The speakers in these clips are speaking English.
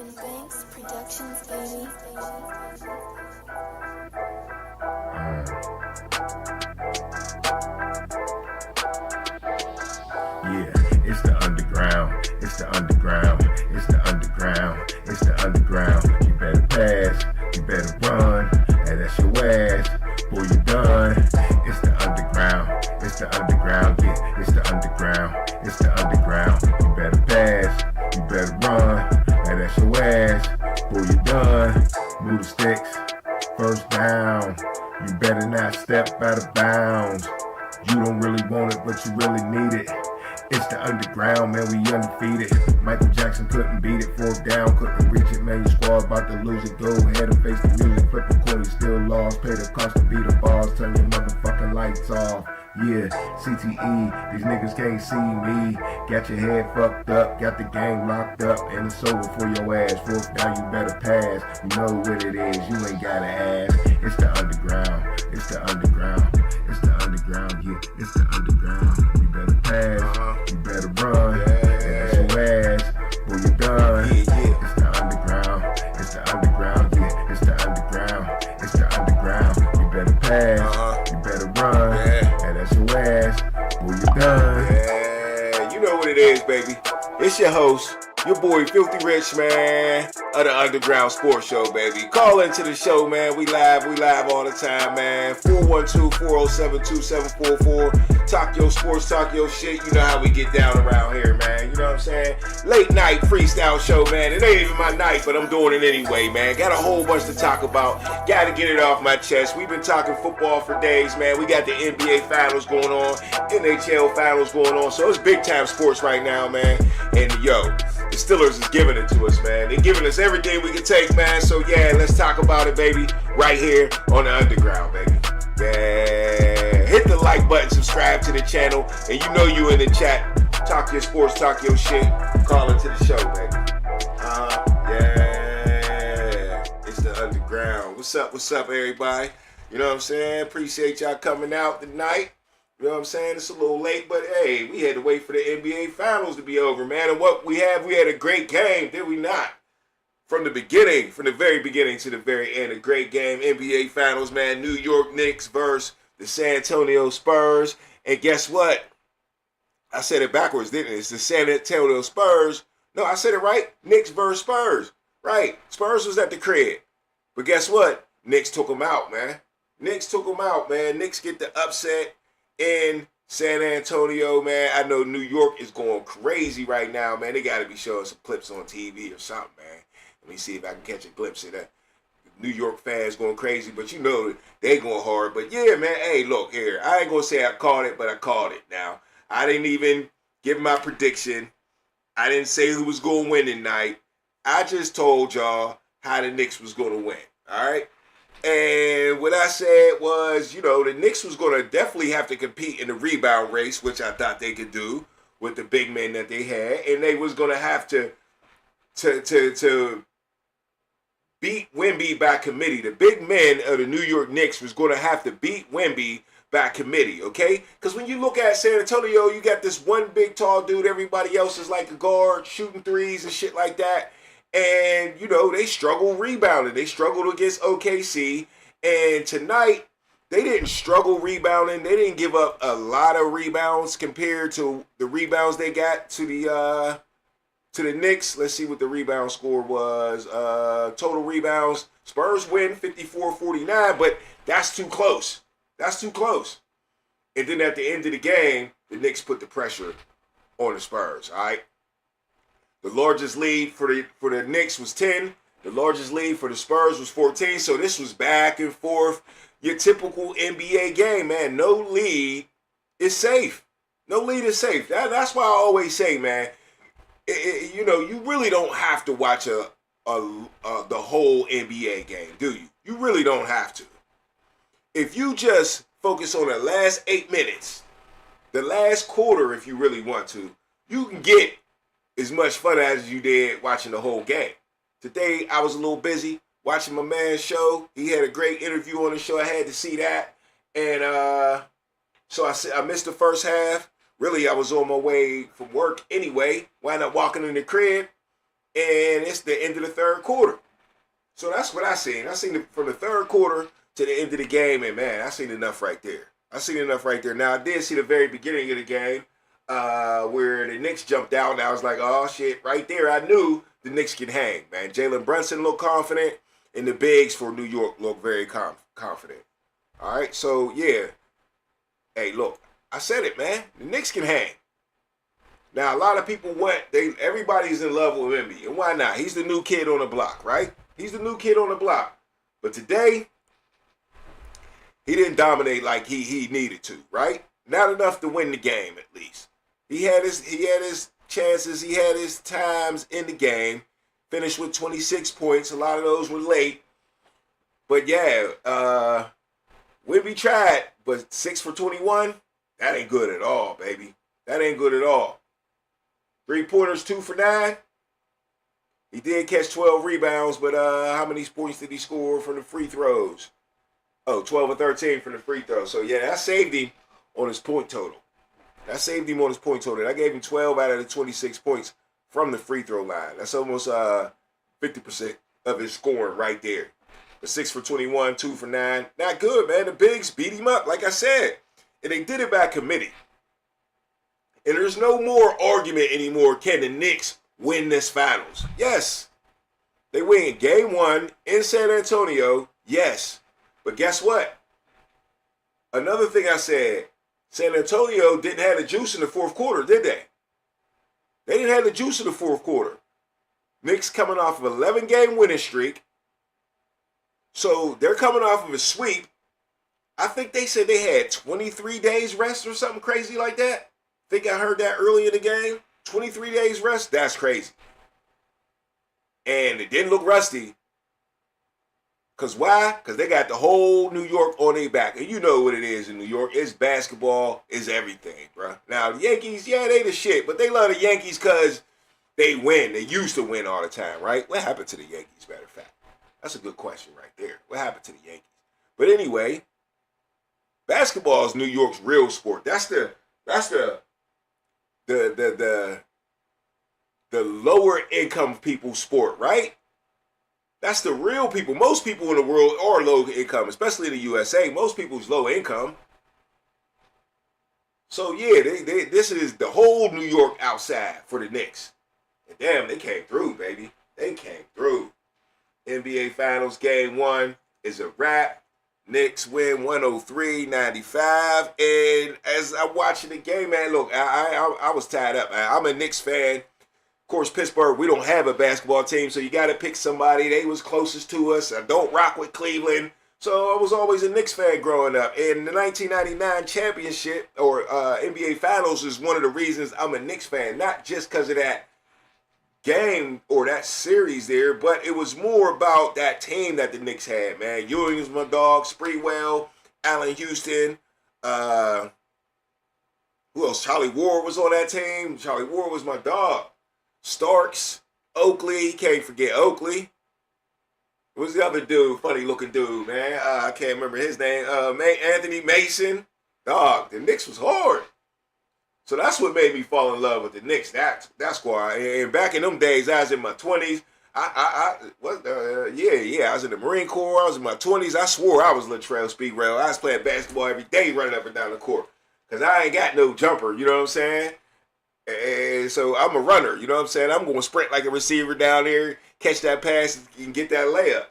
Banks Productions, baby. Yeah, it's the underground, it's the underground, it's the underground, it's the underground. You better pass, you better run, and that's your ass, boy, you done. It's the underground, it's the underground, yeah, it's the underground, it's the underground. You better pass, you better run, and that's your ass, boy, you done. Move the sticks, first down. You better not step out of bounds. You don't really want it, but you really need it. It's the underground, man, we undefeated. Michael Jackson couldn't beat it, fourth down, couldn't reach it, man, your squad about to lose it. Go ahead and face the music, flip a coin, you still lost. Pay the cost to beat the bars, turn your motherfucking lights off. Yeah, CTE, these niggas can't see me. Got your head fucked up, got the game locked up, and it's over for your ass. Fourth down, you better pass. You know what it is, you ain't gotta ask. It's the underground, it's the underground, it's the underground, yeah, it's the underground. You better pass, you better run, and that's your ass, boy, you done. It's the underground, it's the underground, yeah, it's the underground, it's the underground. You better pass, you better run, and that's your ass, boy, you done. Yeah, you know what it is, baby. It's your host, your boy Filthy Rich, man, of the Underground Sports Show, baby. Call into the show, man. We live all the time, man. 412-407-2744. Talk your sports, talk your shit. You know how we get down around here, man. You know what I'm saying? Late night freestyle show, man. It ain't even my night, but I'm doing it anyway, man. Got a whole bunch to talk about. Got to get it off my chest. We've been talking football for days, man. We got the NBA finals going on, NHL finals going on. So it's big time sports right now, man. And yo, the Steelers is giving it to us, man. They're giving us everything we can take, man. So yeah, let's talk about it, baby. Right here on the Underground, baby. Yeah. Hit the like button, subscribe to the channel, and you know you in the chat. Talk your sports, talk your shit. Call into the show, baby. Yeah. It's the Underground. What's up, everybody? You know what I'm saying? Appreciate y'all coming out tonight. You know what I'm saying? It's a little late, but hey, we had to wait for the NBA Finals to be over, man. And what we had a great game, did we not? From the very beginning to the very end, a great game. NBA Finals, man. New York Knicks versus the San Antonio Spurs. And guess what? I said it backwards, didn't it? It's the San Antonio Spurs. No, I said it right. Knicks versus Spurs. Right. Spurs was at the crib. But guess what? Knicks took them out, man. Knicks get the upset in San Antonio, man. I know New York is going crazy right now, man. They got to be showing some clips on TV or something, man. Let me see if I can catch a glimpse of that. New York fans going crazy, but you know they going hard. But yeah, man, hey, look here. I ain't going to say I called it, but I called it now. I didn't even give my prediction. I didn't say who was going to win tonight. I just told y'all how the Knicks was going to win, all right? And what I said was, you know, the Knicks was going to definitely have to compete in the rebound race, which I thought they could do with the big men that they had. And they was going to have to beat Wemby by committee. The big men of the New York Knicks was going to have to beat Wemby by committee, okay? Because when you look at San Antonio, you got this one big tall dude. Everybody else is like a guard, shooting threes and shit like that. And, you know, they struggle rebounding. They struggled against OKC. And tonight, they didn't struggle rebounding. They didn't give up a lot of rebounds compared to the rebounds they got to the Knicks. Let's see what the rebound score was. Total rebounds. Spurs win 54-49, but that's too close. That's too close. And then at the end of the game, the Knicks put the pressure on the Spurs, all right? The largest lead for the Knicks was 10. The largest lead for the Spurs was 14. So this was back and forth. Your typical NBA game, man. No lead is safe. No lead is safe. That's why I always say, man, you know, you really don't have to watch the whole NBA game, do you? You really don't have to. If you just focus on the last 8 minutes, the last quarter, if you really want to, you can get as much fun as you did watching the whole game. Today, I was a little busy watching my man's show. He had a great interview on the show. I had to see that. And so I missed the first half. Really, I was on my way from work anyway. Wound up walking in the crib. and it's the end of the third quarter. So that's what I seen. I seen it from the third quarter to the end of the game, and man, I seen enough right there. I seen enough right there. Now I did see the very beginning of the game where the Knicks jumped out, and I was like, oh shit, right there. I knew the Knicks could hang, man. Jalen Brunson looked confident, and the bigs for New York looked very confident. All right, so yeah. Hey, look, I said it, man. The Knicks can hang. Now a lot of people everybody's in love with Wemby, and why not? He's the new kid on the block, right? He's the new kid on the block. But today, he didn't dominate like he needed to, right? Not enough to win the game, at least. He had his chances, he had his times in the game. Finished with 26 points. A lot of those were late. But yeah, Wemby tried, but 6 for 21, that ain't good at all, baby. That ain't good at all. 3-pointers, 2 for 9. He did catch 12 rebounds, but how many points did he score from the free throws? Oh, 12 or 13 from the free throws. So, yeah, that saved him on his point total. I gave him 12 out of the 26 points from the free throw line. That's almost 50% of his scoring right there. The 6 for 21, 2 for 9. Not good, man. The bigs beat him up, like I said. And they did it by committee. And there's no more argument anymore. Can the Knicks win this finals? Yes. They win game 1 in San Antonio. Yes. But guess what? Another thing I said, San Antonio didn't have the juice in the fourth quarter, did they? They didn't have the juice in the fourth quarter. Knicks coming off of an 11-game winning streak. So they're coming off of a sweep. I think they said they had 23 days rest or something crazy like that. I think I heard that early in the game. 23 days rest? That's crazy. And it didn't look rusty. Because why? Because they got the whole New York on their back. And you know what it is in New York. It's basketball. It's everything, bro. Now, the Yankees, yeah, they the shit. But they love the Yankees because they win. They used to win all the time, right? What happened to the Yankees, matter of fact? That's a good question right there. What happened to the Yankees? But anyway, basketball is New York's real sport. That's the lower income people's sport, right? That's the real people. Most people in the world are low income, especially in the USA. Most people's low income. So yeah, this is the whole New York outside for the Knicks. And damn, they came through, baby. They came through. NBA Finals Game 1 is a wrap. Knicks win 103-95. And as I'm watching the game, man, look, I was tied up. I'm a Knicks fan. Of course, Pittsburgh, we don't have a basketball team, so you got to pick somebody. They was closest to us. I don't rock with Cleveland. So I was always a Knicks fan growing up. And the 1999 championship or NBA Finals is one of the reasons I'm a Knicks fan. Not just because of that game or that series there, but it was more about that team that the Knicks had, man. Ewing was my dog, Spreewell, Allen Houston, who else? Charlie Ward was on that team. Charlie Ward was my dog. Starks, Oakley, can't forget Oakley. Who's the other dude? Funny looking dude, man. I can't remember his name. Anthony Mason. Dog, the Knicks was hard. So that's what made me fall in love with the Knicks. That squad. And back in them days, I was in my 20s. I was in the Marine Corps. I was in my 20s. I swore I was Latrell Speedwell. I was playing basketball every day, running up and down the court. Because I ain't got no jumper, you know what I'm saying? And so I'm a runner, you know what I'm saying? I'm going to sprint like a receiver down there, catch that pass, and get that layup.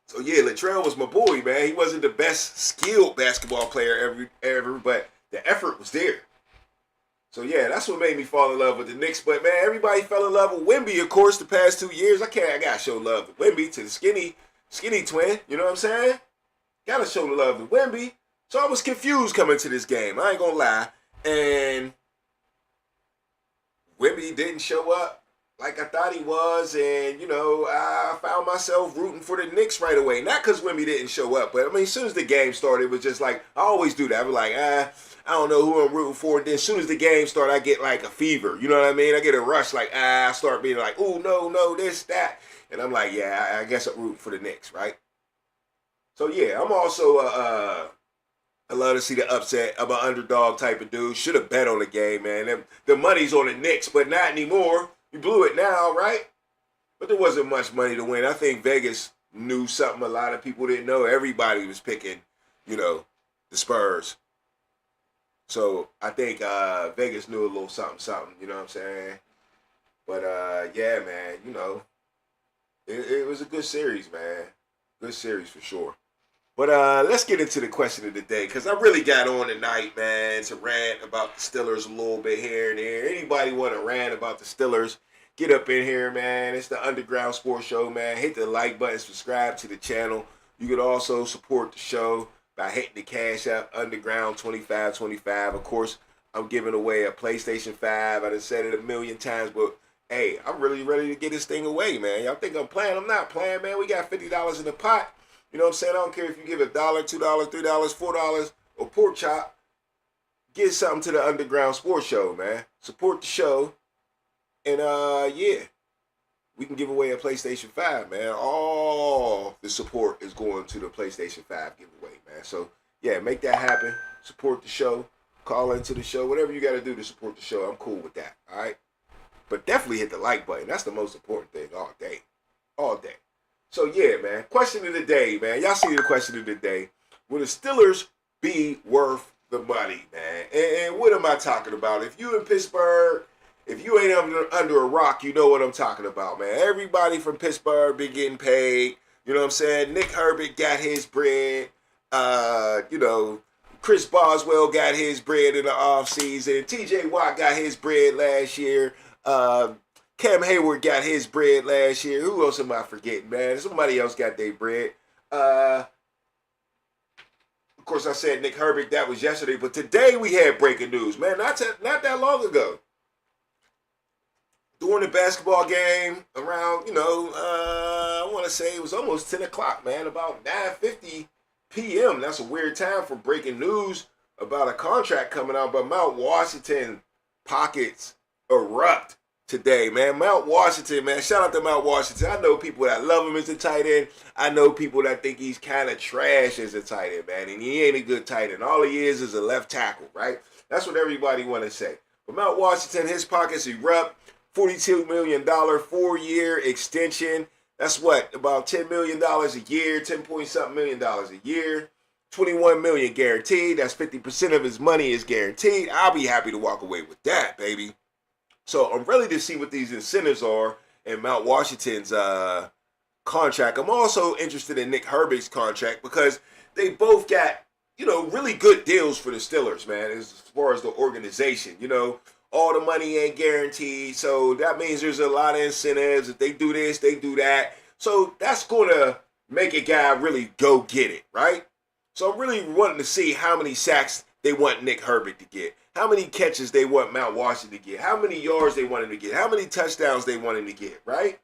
So yeah, Latrell was my boy, man. He wasn't the best skilled basketball player ever, but the effort was there. So yeah, that's what made me fall in love with the Knicks. But man, everybody fell in love with Wemby, of course, the past 2 years. I gotta show love to Wemby, to the skinny twin, you know what I'm saying? Gotta show the love to Wemby. So I was confused coming to this game, I ain't gonna lie. And Wemby didn't show up like I thought he was, and, you know, I found myself rooting for the Knicks right away. Not because Wemby didn't show up, but, I mean, as soon as the game started, it was just like, I always do that. I was like, I don't know who I'm rooting for. And then as soon as the game started, I get like a fever. You know what I mean? I get a rush, like, I start being like, oh, no, this, that. And I'm like, yeah, I guess I'm rooting for the Knicks, right? So, yeah, I'm also I love to see the upset. I'm an underdog type of dude. Should have bet on the game, man. The money's on the Knicks, but not anymore. You blew it now, right? But there wasn't much money to win. I think Vegas knew something a lot of people didn't know. Everybody was picking, the Spurs. So I think Vegas knew a little something, you know what I'm saying? But yeah, man, it was a good series, man. Good series for sure. But let's get into the question of the day, because I really got on tonight, man, to rant about the Steelers a little bit here and there. Anybody want to rant about the Steelers, get up in here, man. It's the Underground Sports Show, man. Hit the like button, subscribe to the channel. You could also support the show by hitting the Cash App, Underground 2525. Of course, I'm giving away a PlayStation 5. I done said it a million times, but hey, I'm really ready to get this thing away, man. Y'all think I'm playing? I'm not playing, man. We got $50 in the pot. You know what I'm saying? I don't care if you give $1, $2, $3, $4, or pork chop. Get something to the Underground Sports Show, man. Support the show. And, yeah. We can give away a PlayStation 5, man. All the support is going to the PlayStation 5 giveaway, man. So, yeah, make that happen. Support the show. Call into the show. Whatever you got to do to support the show, I'm cool with that, all right? But definitely hit the like button. That's the most important thing all day. All day. So, yeah, man. Question of the day, man. Y'all see the question of the day. Will the Steelers be worth the money, man? And what am I talking about? If you in Pittsburgh, if you ain't under a rock, you know what I'm talking about, man. Everybody from Pittsburgh been getting paid. You know what I'm saying? Nick Herbert got his bread. Chris Boswell got his bread in the offseason. TJ Watt got his bread last year. Cam Hayward got his bread last year. Who else am I forgetting, man? Somebody else got their bread. Of course, I said Nick Herbert. That was yesterday. But today we had breaking news, man. Not that long ago. During the basketball game around, I want to say it was almost 10 o'clock, man. About 9:50 p.m. That's a weird time for breaking news about a contract coming out. But Mount Washington pockets erupt today, man. Mount Washington, man. Shout out to Mount Washington. I know people that love him as a tight end. I know people that think he's kind of trash as a tight end, man. And he ain't a good tight end. All he is a left tackle, right? That's what everybody want to say. But Mount Washington, his pockets erupt. $42 million 4-year extension. That's what? About $10 million a year, 10 point something million dollars a year. $21 million guaranteed. That's 50% of his money is guaranteed. I'll be happy to walk away with that, baby. So I'm ready to see what these incentives are in Mount Washington's contract. I'm also interested in Nick Herbert's contract because they both got, really good deals for the Steelers, man, as far as the organization. All the money ain't guaranteed, so that means there's a lot of incentives. If they do this, they do that. So that's going to make a guy really go get it, right? So I'm really wanting to see how many sacks they want Nick Herbert to get, how many catches they want Mount Washington to get, how many yards they want him to get, how many touchdowns they want him to get, right?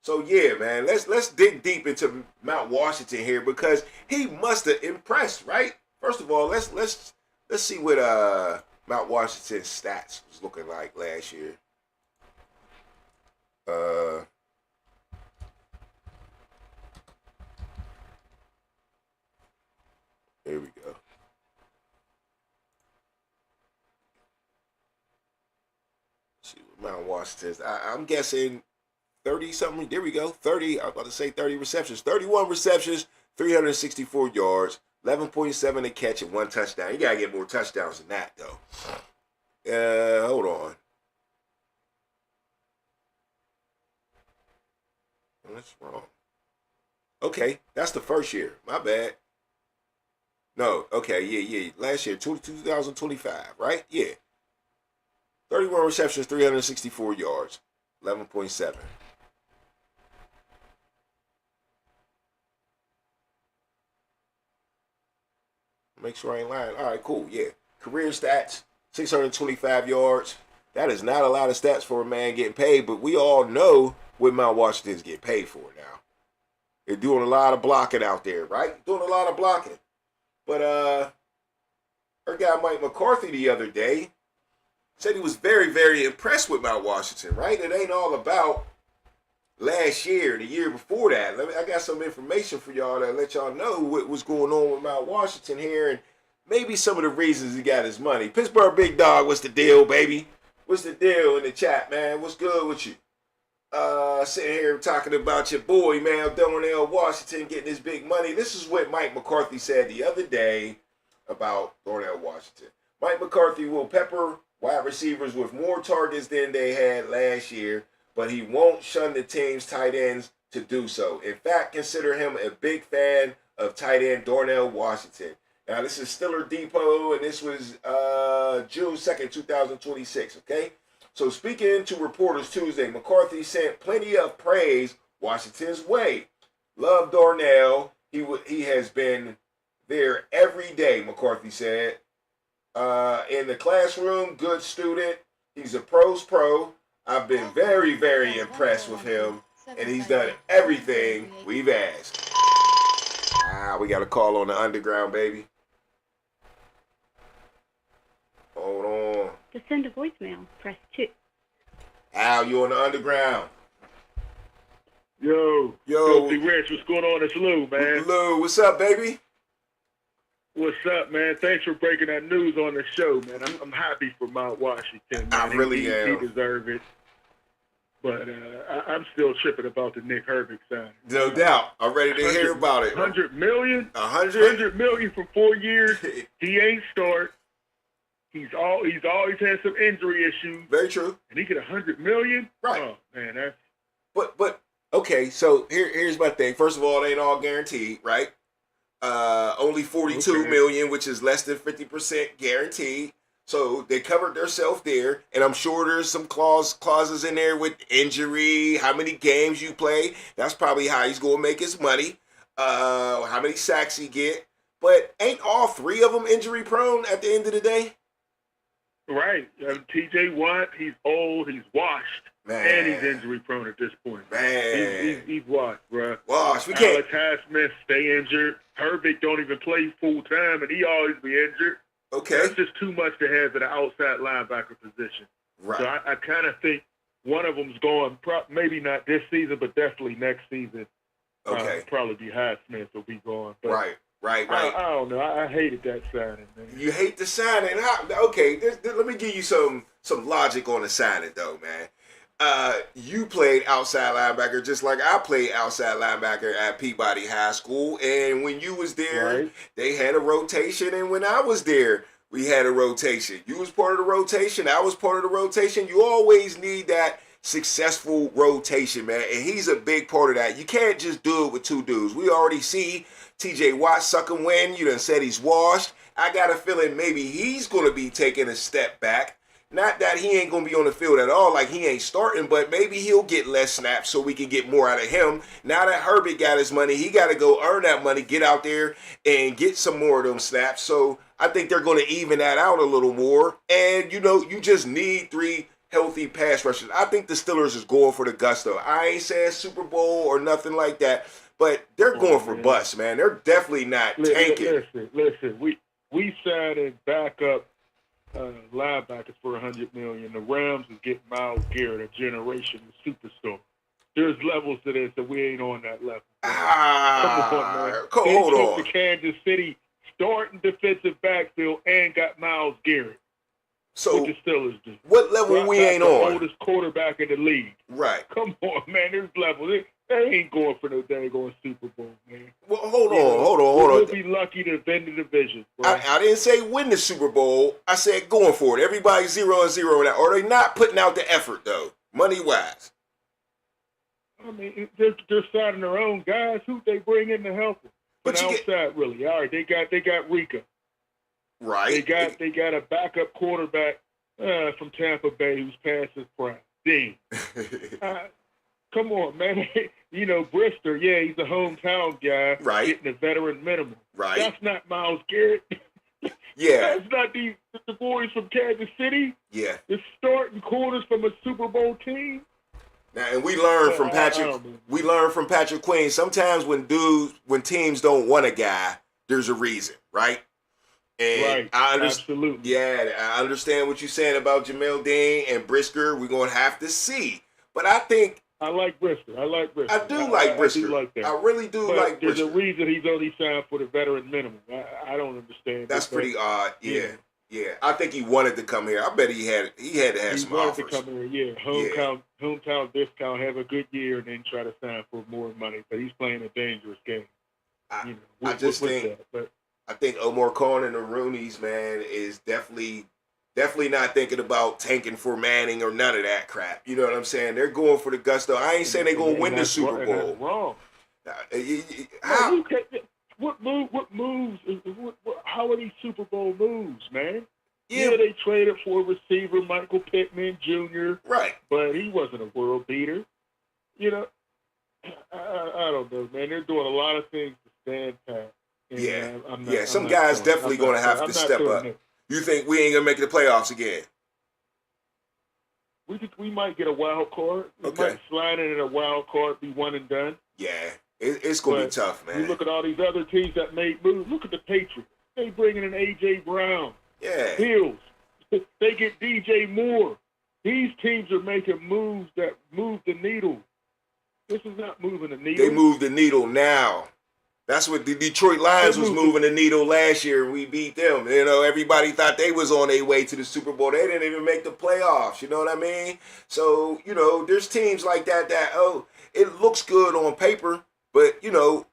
So yeah, man, let's dig deep into Mount Washington here because he must have impressed, right? First of all, let's see what Mount Washington's stats was looking like last year. Here we go. Let's see what Mount Washington's. I'm guessing 30-something. There we go. 30. I was about to say 30 receptions. 31 receptions, 364 yards. 11.7 a catch and 1 touchdown. You got to get more touchdowns than that, though. Hold on. That's wrong. Okay, that's the first year. My bad. No, okay, yeah. Last year, 2025, right? Yeah. 31 receptions, 364 yards, 11.7. Make sure I ain't lying. All right, cool. Yeah. Career stats, 625 yards. That is not a lot of stats for a man getting paid, but we all know what Mount Washington's getting paid for now. They're doing a lot of blocking out there, right? Doing a lot of blocking. But our guy Mike McCarthy the other day said he was very, very impressed with Mount Washington, right? It ain't all about last year, the year before that. I got some information for y'all that let y'all know what was going on with Mount Washington here and maybe some of the reasons he got his money. Pittsburgh Big Dog, what's the deal, baby? What's the deal in the chat, man? What's good with you? Sitting here talking about your boy, man, Darnell Washington getting his big money. This is what Mike McCarthy said the other day about Darnell Washington. Mike McCarthy will pepper wide receivers with more targets than they had last year, but he won't shun the team's tight ends to do so. In fact, consider him a big fan of tight end Darnell Washington. Now, this is Stiller Depot, and this was June 2nd, 2026, okay? So speaking to reporters Tuesday, McCarthy sent plenty of praise Washington's way. Love Darnell. He has been there every day, McCarthy said. In the classroom, good student. He's a pro's pro. I've been very, very impressed with him, and he's done everything we've asked. We got a call on the underground, baby. Hold on. To send a voicemail, press 2. Al, you on the underground? Yo, Filthy Rich, what's going on? It's Lou, man. Lou, what's up, baby? What's up, man? Thanks for breaking that news on the show, man. I'm happy for Mount Washington, man. I really am. He deserves it. But I'm still tripping about the Nick Herbig signing. No doubt. I'm ready to hear about it. $100 million? 100 million for 4 years. He ain't start. He's always had some injury issues. Very true. And he get $100 million? Right. Oh, man, that's... But okay, so here's my thing. First of all, it ain't all guaranteed, right? Only 42 million, which is less than 50% guaranteed. So they covered themselves there, and I'm sure there's some clauses in there with injury, how many games you play. That's probably how he's going to make his money. How many sacks he get. But ain't all three of them injury prone at the end of the day? Right. T.J. Watt, he's old, he's washed, man, and he's injury prone at this point. Man. He's washed, bro. Washed. We can't. Alex Highsmith stay injured. Herbig don't even play full time, and he always be injured. Okay. That's just too much to have at an outside linebacker position. Right. So I kind of think one of them's going, maybe not this season, but definitely next season. Okay. Probably be Highsmith will be going. But right. I don't know. I hated that signing, man. You hate the signing? Okay, let me give you some logic on the signing, though, man. You played outside linebacker just like I played outside linebacker at Peabody High School, and when you was there, right, they had a rotation, and when I was there, we had a rotation. You was part of the rotation. I was part of the rotation. You always need that successful rotation, man, and he's a big part of that. You can't just do it with two dudes. We already see T.J. Watt sucking wind. You done said he's washed. I got a feeling maybe he's going to be taking a step back. Not that he ain't going to be on the field at all, like he ain't starting, but maybe he'll get less snaps so we can get more out of him. Now that Herbig got his money, he got to go earn that money, get out there and get some more of them snaps. So I think they're going to even that out a little more. And, you just need 3 healthy pass rushers. I think the Steelers is going for the gusto. I ain't saying Super Bowl or nothing like that, but they're going for bust, man. They're definitely not tanking. Listen. We signed a backup linebackers for $100 million. The Rams is getting Myles Garrett, a generational superstar. There's levels to this that we ain't on that level. Come on, man. Hold on. They took to Kansas City, starting defensive backfield, and got Myles Garrett. So what the Steelers do. What level we ain't on? The oldest quarterback in the league. Right. Come on, man. There's levels. They ain't going for no dang going Super Bowl, man. Well, hold on. We'll be lucky to win the division. I didn't say win the Super Bowl. I said going for it. Everybody's 0-0 now. Are they not putting out the effort, though, money-wise? I mean, they're signing their own guys. Who they bring in to help them? But outside, really. All right, they got Rika. Right. They got a backup quarterback from Tampa Bay who's past his prime. Dean. Come on, man. Brister, he's a hometown guy. Right. Getting a veteran minimum. Right. That's not Myles Garrett. Yeah. That's not the boys from Kansas City. Yeah. The starting quarters from a Super Bowl team. Now, and we learned from Patrick. We learned from Patrick Queen. Sometimes when teams don't want a guy, there's a reason, right? And right. Absolutely. Yeah, I understand what you're saying about Jamel Dean and Brisker. We're gonna have to see, but I think I like Brisker. I do like Brisker. I do like that. I really do but like there's Brisker. a reason he's only signed for the veteran minimum. I don't understand. That's pretty odd. Yeah. Yeah. I think he wanted to come here. I bet he had to have some offers. He wanted to come here, hometown discount, have a good year, and then try to sign for more money. But he's playing a dangerous game. I think Omar Khan and the Roonies, man, is definitely not thinking about tanking for Manning or none of that crap. You know what I'm saying? They're going for the gusto. I ain't saying they're going to win the Super Bowl. That's wrong. How? What moves? How are these Super Bowl moves, man? Yeah, they traded for a receiver, Michael Pittman Jr. Right. But he wasn't a world beater. You know, I don't know, man. They're doing a lot of things to stand pat. Some guys definitely going to have to step up. You think we ain't going to make the playoffs again? We might get a wild card. We might slide in a wild card, be one and done. Yeah, it's going to be tough, man. You look at all these other teams that made moves. Look at the Patriots. They bringing in A.J. Brown. Yeah. Hills. They get DJ Moore. These teams are making moves that move the needle. This is not moving the needle. They move the needle now. That's what the Detroit Lions was moving the needle last year, and we beat them. You know, everybody thought they was on their way to the Super Bowl. They didn't even make the playoffs. You know what I mean? So, you know, there's teams like that, it looks good on paper, but, you know,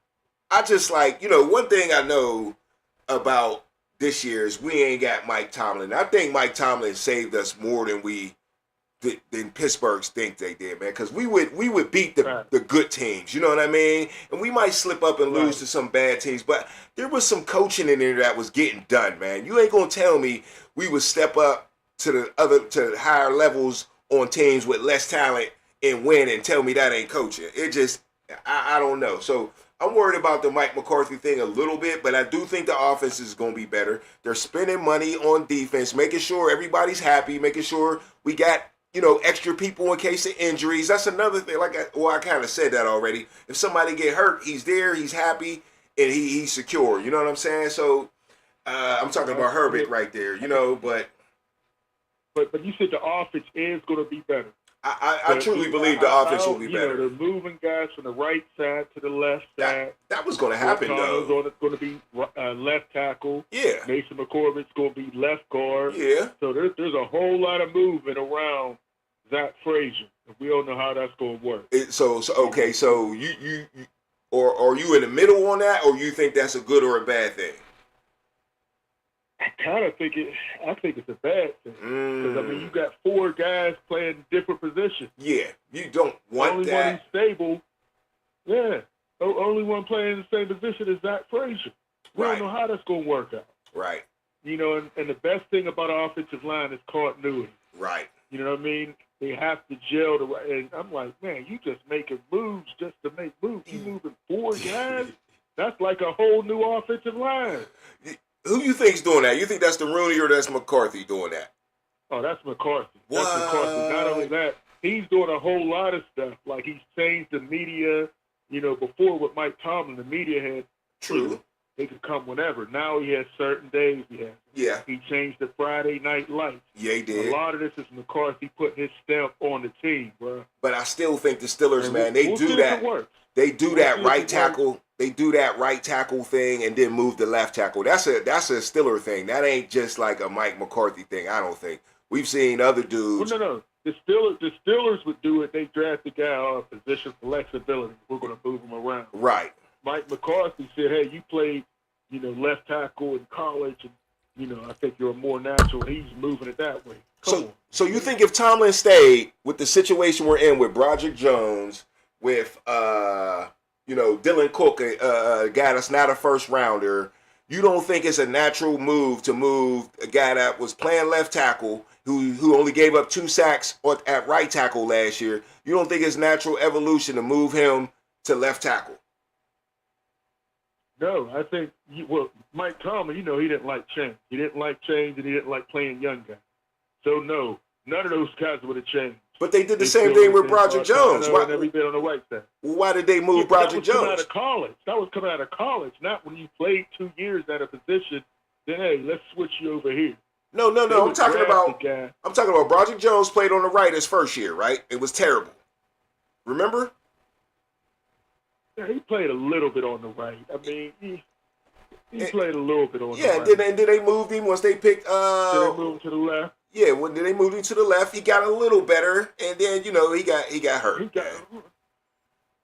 I just like, you know, one thing I know about this year is we ain't got Mike Tomlin. I think Mike Tomlin saved us more than Pittsburgh think they did, man. Because we would beat the good teams, you know what I mean? And we might slip up and lose to some bad teams, but there was some coaching in there that was getting done, man. You ain't gonna tell me we would step up to the higher levels on teams with less talent and win and tell me that ain't coaching. It just I don't know. So I'm worried about the Mike McCarthy thing a little bit, but I do think the offense is going to be better. They're spending money on defense, making sure everybody's happy, making sure we got, you know, extra people in case of injuries. That's another thing. I kind of said that already. If somebody get hurt, he's there, he's happy, and he's secure. You know what I'm saying? So I'm talking about Herbert right there, you know, but you said the offense is going to be better. I truly believe the offense will be better. They're moving guys from the right side to the left side. That was going to happen, though. It's going to be left tackle. Yeah. Mason McCormick's going to be left guard. Yeah. So there's a whole lot of movement around Zach Frazier. We don't know how that's going to work. So you or are you in the middle on that, or you think that's a good or a bad thing? I think it's a bad thing. Because, I mean, you got four guys playing different positions. Yeah, you don't want only that. Only one who's stable. Yeah. The only one playing in the same position is Zach Frazier. We don't know how that's going to work out. Right. You know, and the best thing about an offensive line is continuity. Right. You know what I mean? They have to gel. And I'm like, man, you just making moves just to make moves. You moving four guys? That's like a whole new offensive line. Who you think's doing that? You think that's the Rooney or that's McCarthy doing that? Oh, that's McCarthy. What? That's McCarthy. Not only that, he's doing a whole lot of stuff. Like he's changed the media. You know, before with Mike Tomlin, the media had they could come whenever. Now he has certain days. He changed the Friday night lights. Yeah, he did. A lot of this is McCarthy putting his stamp on the team, bro. But I still think the Steelers, man, they do that. They do that right tackle. They do that right tackle thing and then move the left tackle. That's a Steeler thing. That ain't just like a Mike McCarthy thing, I don't think. We've seen other dudes. Well, no. The Steelers would do it. They draft the guy on position flexibility. We're going to move him around. Right. Mike McCarthy said, hey, you played, you know, left tackle in college, and, you know, I think you're more natural. He's moving it that way. So you think if Tomlin stayed with the situation we're in with Broderick Jones, with Dylan Cook, a guy that's not a first rounder, you don't think it's a natural move to move a guy that was playing left tackle who only gave up 2 sacks at right tackle last year? You don't think it's natural evolution to move him to left tackle? No, I think Mike Tomlin, you know, he didn't like change. He didn't like change, and he didn't like playing young guys. So no, none of those guys would have changed. But they did the same thing with Broderick Jones. Every bit on the right side. Why did they move Broderick Jones? That was coming out of college, not when you played 2 years at a position. Then hey, let's switch you over here. No. I'm talking about Broderick Jones played on the right his first year, right? It was terrible. Remember? Yeah, he played a little bit on the right. I mean, he played a little bit on the Yeah, right. and then they moved him once they picked. Did they move him to the left? Yeah, when they moved him to the left, he got a little better, and then he got hurt. He got.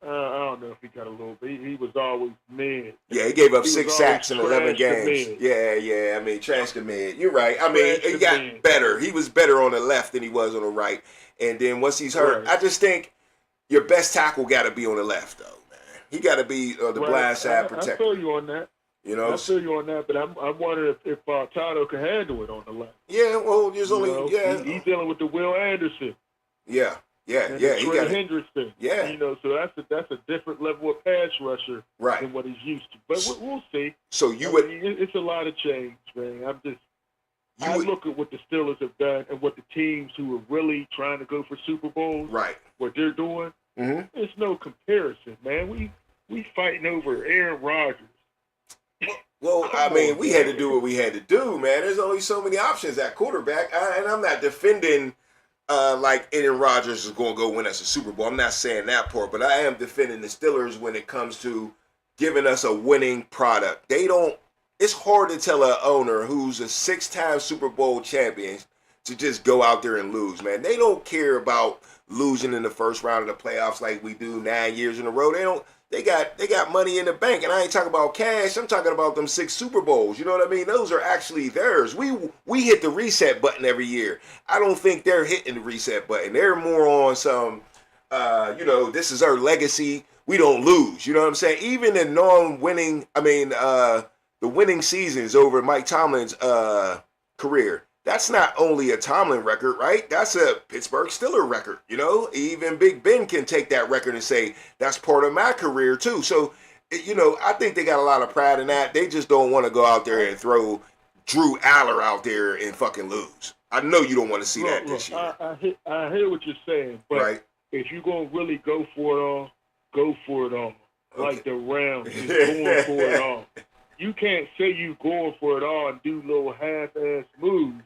I don't know if he got a little bit. He was always mid. Yeah, he gave up He 6 was sacks in always 11 trash to games. mid. Yeah. I mean, trash to mid. You're right. I mean, Trash he to got mid. better. He was better on the left than he was on the right. And then once he's hurt, Right. I just think your best tackle got to be on the left, though, man. He got to be the blind side protector. I feel you on that. You know? I feel you on that, but I'm wondering if Tado can handle it on the left. Yeah, well, there's only, He's dealing with the Will Anderson. Yeah. And He Trey got Hendrickson. Yeah. So that's a different level of pass rusher Right. than what he's used to. But we'll see. So it's a lot of change, man. I look at what the Steelers have done and what the teams who are really trying to go for Super Bowls, right. what they're doing. Mm-hmm. There's no comparison, man. We fighting over Aaron Rodgers. Well, I mean, we had to do what we had to do, man. There's only so many options at quarterback, and I'm not defending like Aaron Rodgers is going to go win us a Super Bowl. I'm not saying that part, but I am defending the Steelers when it comes to giving us a winning product. It's hard to tell an owner who's a 6-time Super Bowl champion to just go out there and lose, man. They don't care about losing in the first round of the playoffs like we do 9 years in a row. They got money in the bank, and I ain't talking about cash. I'm talking about them 6 Super Bowls. You know what I mean? Those are actually theirs. We hit the reset button every year. I don't think they're hitting the reset button. They're more on some, this is our legacy. We don't lose. You know what I'm saying? Even the non-winning, the winning seasons over Mike Tomlin's career. That's not only a Tomlin record, right? That's a Pittsburgh Steelers record, Even Big Ben can take that record and say, that's part of my career too. So, I think they got a lot of pride in that. They just don't want to go out there and throw Drew Aller out there and fucking lose. I know you don't want to see that this year. I hear what you're saying, but right. If you're going to really go for it all, go for it all. Okay. Like the Rams is going for it all. You can't say you going for it all and do little half-ass moves.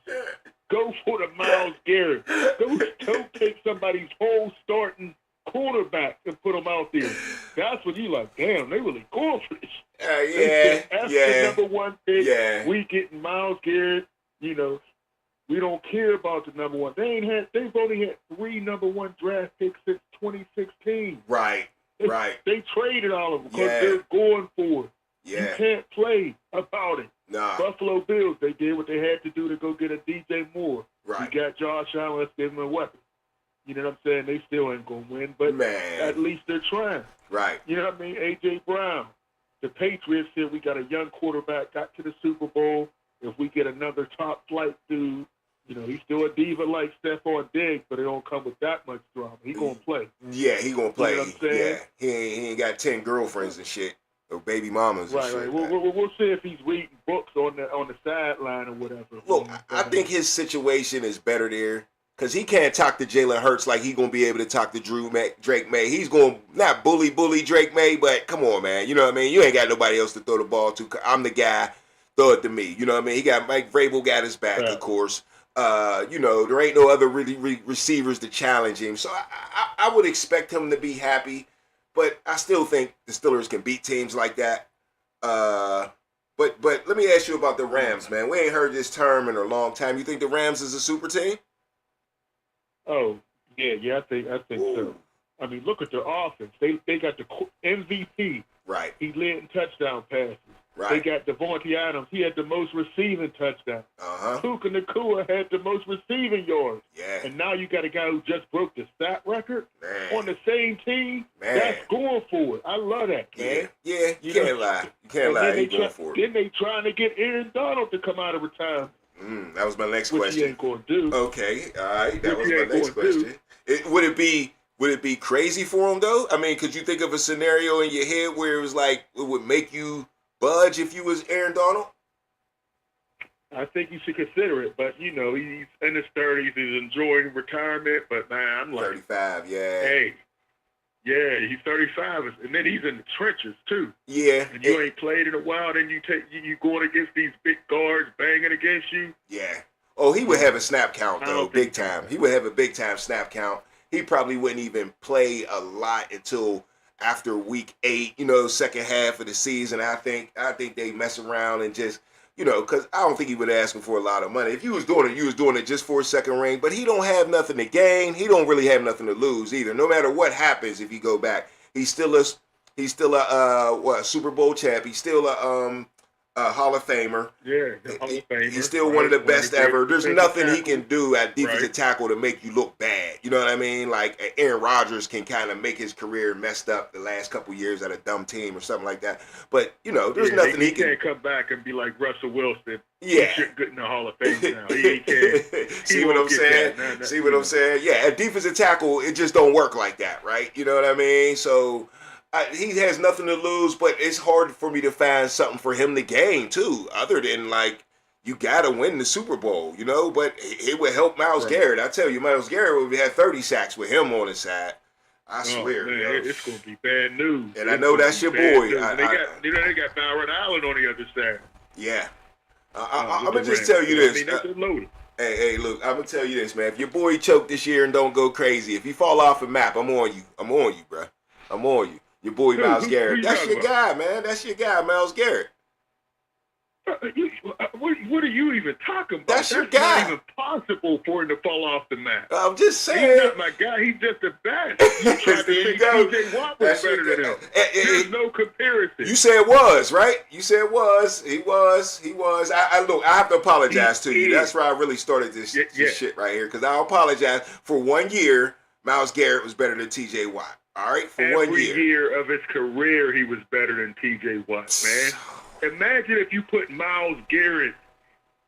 Go for the Myles Garrett. Go take somebody's whole starting quarterback and put them out there. That's when you like, damn, they really going for this. That's the number one pick. Yeah. We getting Myles Garrett. We don't care about the number one. They've only had 3 number 1 draft picks since 2016. Right. They traded all of them because they're going for it. Yeah. You can't play about it. Nah. Buffalo Bills, they did what they had to do to go get a DJ Moore. Right. You got Josh Allen, let's give him a weapon. You know what I'm saying? They still ain't going to win, but at least they're trying. Right. You know what I mean? A.J. Brown. The Patriots said we got a young quarterback, got to the Super Bowl. If we get another top-flight dude, he's still a diva like Stephon Diggs, but it don't come with that much drama. He going to play. Yeah, he going to play. You know what I'm saying? Yeah, he ain't got 10 girlfriends and shit. Or baby mamas and shit. Right. We'll see if he's reading books on the sideline or whatever. Look, I think his situation is better there because he can't talk to Jalen Hurts like he's going to be able to talk to Drake May. He's going to not bully Drake May, but come on, man. You know what I mean? You ain't got nobody else to throw the ball to. I'm the guy. Throw it to me. You know what I mean? He got Mike Vrabel got his back, of course. There ain't no other really receivers to challenge him. So I would expect him to be happy. But I still think the Steelers can beat teams like that. But let me ask you about the Rams, man. We ain't heard this term in a long time. You think the Rams is a super team? Oh, yeah, I think so. I mean, look at their offense. They got the MVP. Right. He led in touchdown passes. Right. They got Devontae Adams. He had the most receiving touchdowns. Puka Nacua had the most receiving yards. Yeah. And now you got a guy who just broke the stat record on the same team. Man. That's going for it. I love that, man. Yeah. You can't lie. You can't lie. He's going for it. Then they trying to get Aaron Donald to come out of retirement. That was my next which question. He ain't going to do. Okay. All right. That was my next question. Would it be crazy for him though? I mean, could you think of a scenario in your head where it was like it would make you budge if you was Aaron Donald? I think you should consider it, but he's in his 30s. He's enjoying retirement, but man, I'm like 35. Yeah. Hey, yeah, he's 35, and then he's in the trenches too. Yeah. And you ain't played in a while, then you going against these big guards banging against you. Yeah. Oh, he would have a snap count though, big time. He would have a big time snap count. he probably wouldn't even play a lot until after week 8, second half of the season. I think they mess around and just, because I don't think he would ask him for a lot of money. If you was doing it just for a second ring. But he don't have nothing to gain. He don't really have nothing to lose either. No matter what happens, if you go back, he's still a Super Bowl champ. He's still a Hall of Famer. Yeah, the Hall of Famer. He's still one of the best ever. There's nothing he can do at defensive Right. tackle to make you look bad. You know what I mean? Like Aaron Rodgers can kind of make his career messed up the last couple years at a dumb team or something like that. But there's nothing he can. Can't come back and be like Russell Wilson. Yeah. He should get in the Hall of Fame now. He can't. See what I'm saying? See what I'm saying? Yeah, at defensive tackle, it just don't work like that, right? You know what I mean? So he has nothing to lose, but it's hard for me to find something for him to gain too, other than like you gotta win the Super Bowl, But it would help Myles Garrett. I tell you, Myles Garrett would have 30 sacks with him on his side. I swear, man, it's gonna be bad news. And I know that's your boy. They got Byron Allen on the other side. Yeah, I'm gonna just tell you this. That's loaded. Hey, look, I'm gonna tell you this, man. If your boy choke this year and don't go crazy, if he fall off the map, I'm on you. I'm on you, bro. I'm on you. Your boy Myles Garrett. That's your guy, man. That's your guy, Myles Garrett. What are you even talking about? That's your guy. Not even possible for him to fall off the map. I'm just saying. He's not my guy. He's just a best. You tried to say T.J. Watt was better than him. There's no comparison. You said was, right? You said was. He was. Look, I have to apologize to you. That's where I really started this shit right here. Because I apologize. For 1 year, Myles Garrett was better than T.J. Watt. All right? For 1 year. Every year of his career, he was better than T.J. Watt, man. Imagine if you put Myles Garrett,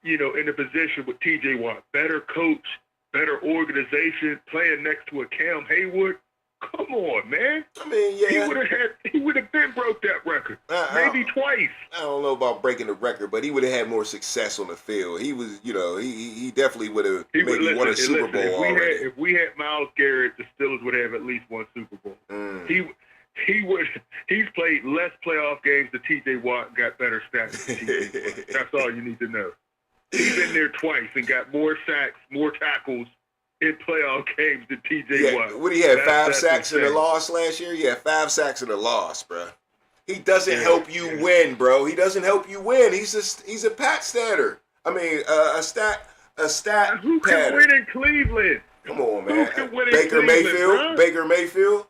in the position with T.J. Watt. Better coach, better organization, playing next to a Cam Hayward. Come on, man. I mean, yeah. He would have been broke that record. Maybe twice. I don't know about breaking the record, but he would have had more success on the field. He was, he definitely would have maybe won a Super Bowl already. If we had Myles Garrett, the Steelers would have at least one Super Bowl. He's played less playoff games than T.J. Watt and got better stats than T.J. Watt. That's all you need to know. He's been there twice and got more sacks, more tackles in playoff games than T.J. Watt. What, he had 5 sacks in the loss last year? Yeah, 5 sacks in the loss, bro. He doesn't help you win, bro. He doesn't help you win. He's a pat statter. I mean, a stat Who can patter. win in Cleveland? Come on, man. Who can win in Baker Cleveland, Mayfield. bro? Baker Mayfield.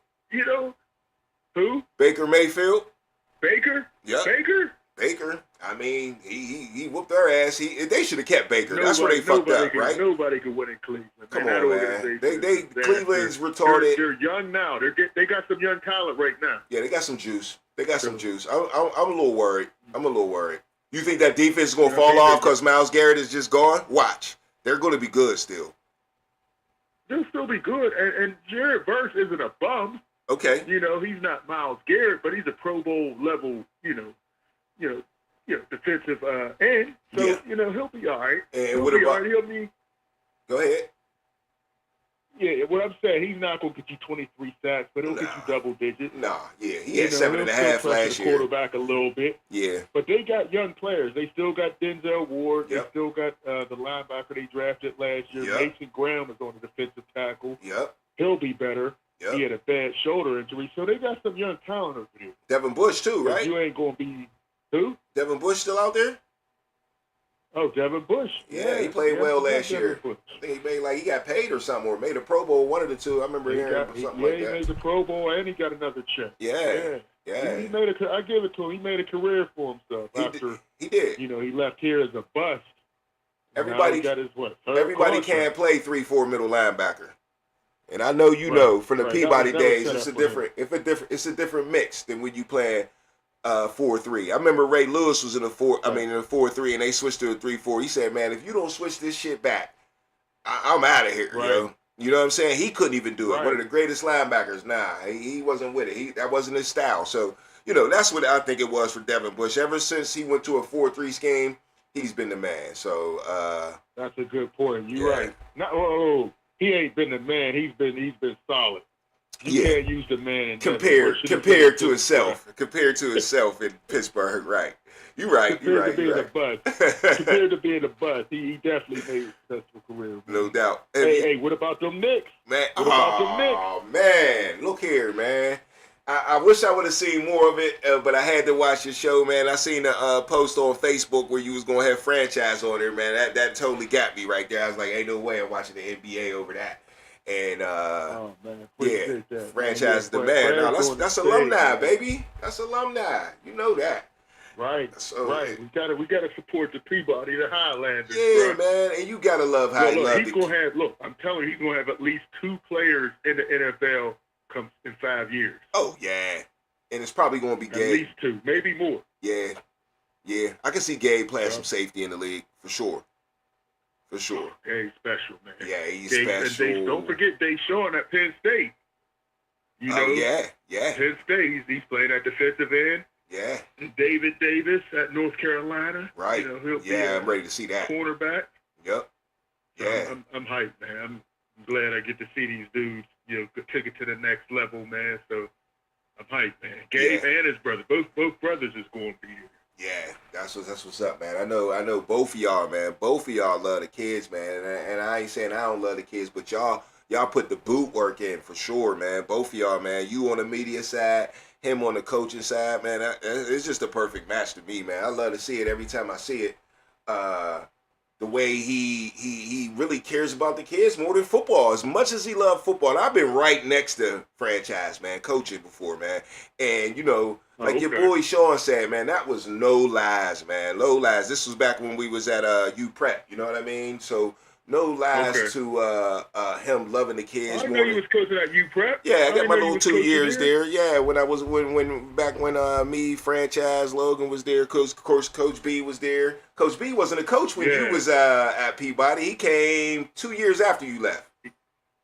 Who? Baker Mayfield. Baker? Yep. Baker. I mean, he whooped their ass. They should have kept Baker. That's where they fucked up, right? Nobody can win in Cleveland. Come on, man. Cleveland's retarded. They're young now. They got some young talent right now. Yeah, they got some juice. I'm a little worried. You think that defense is going to fall off because Myles Garrett is just gone? Watch. They're going to be good still. They'll still be good. And Jared Verse isn't a bum. Okay. He's not Myles Garrett, but he's a Pro Bowl level, defensive end. So, he'll be all right. And what about? He'll be. Go ahead. Yeah, what I'm saying, he's not going to get you 23 sacks, but he'll get you double digits. Nah, yeah, he had 7.5 last year. Quarterback a little bit. Yeah. But they got young players. They still got Denzel Ward. Yep. They still got the linebacker they drafted last year. Yep. Mason Graham is on the defensive tackle. Yep. He'll be better. Yep. He had a bad shoulder injury, so they got some young talent over there. Devin Bush too, right? You ain't going to be who? Devin Bush still out there? Oh, Devin Bush. Yeah, he played well last year. I think he got paid or something, or made a Pro Bowl, one of the two. I remember hearing something like that. He made the Pro Bowl and he got another check. Yeah. He made I give it to him. He made a career for himself he did. He left here as a bust. Everybody got his can't play 3-4 middle linebacker. And I know from the Peabody days, it's a different mix than when you play 4-3. I remember Ray Lewis was in a 4-3, and they switched to a 3-4. He said, "Man, if you don't switch this shit back, I'm out of here." Right. You know what I'm saying? He couldn't even do it. Right. One of the greatest linebackers. Nah, he wasn't with it. That wasn't his style. So that's what I think it was for Devin Bush. Ever since he went to a 4-3 scheme, he's been the man. So that's a good point. You're right. He ain't been the man. He's been solid. You can't use the man compared to himself in Pittsburgh, right? You're right. Compared to being a bust, he definitely made a successful career. Man. No doubt. Hey, what about them Knicks? Man, what about them Knicks? Man, look here, man. I wish I would have seen more of it, but I had to watch your show, man. I seen a post on Facebook where you was gonna have franchise on there, man. That totally got me right there. I was like, ain't no way I'm watching the NBA over that. And franchise the man. No, that's alumni, baby. That's alumni. You know that. Right, so, right. We gotta support the Peabody, the Highlanders. Yeah, bro. man, and you gotta love how he's gonna have. Look, I'm telling you, he's gonna have at least 2 players in the NFL come in 5 years. Oh yeah, and it's probably gonna be Gabe. At least 2, maybe more. Yeah, I can see Gabe playing some safety in the league for sure. For sure. Gabe's special, man. Yeah, he's special. And don't forget Deshaun at Penn State. You know, yeah. Penn State, he's playing at defensive end. Yeah. David Davis at North Carolina. Right. You know, he'll be I'm ready to see that. Cornerback. Yep. Yeah. So I'm hyped, man. I'm glad I get to see these dudes, take it to the next level, man. So I'm hyped, man. Gabe and his brother, both brothers is going to be here. Yeah, that's what's up, man. I know both of y'all, man. Both of y'all love the kids, man. And I ain't saying I don't love the kids, but y'all put the boot work in for sure, man. Both of y'all, man. You on the media side, him on the coaching side, man. It's just a perfect match to me, man. I love to see it every time I see it. The way he really cares about the kids more than football, as much as he loves football. And I've been right next to franchise, man, coaching before, man. And like your boy Sean said, man, that was no lies, man. No lies. This was back when we was at UPrep, you know what I mean? So no lies to him loving the kids. I know you was coaching at UPrep. Yeah, I got my little 2 years there. Yeah, when me, franchise, Logan was there. Of course, Coach B was there. Coach B wasn't a coach when you was at Peabody. He came 2 years after you left.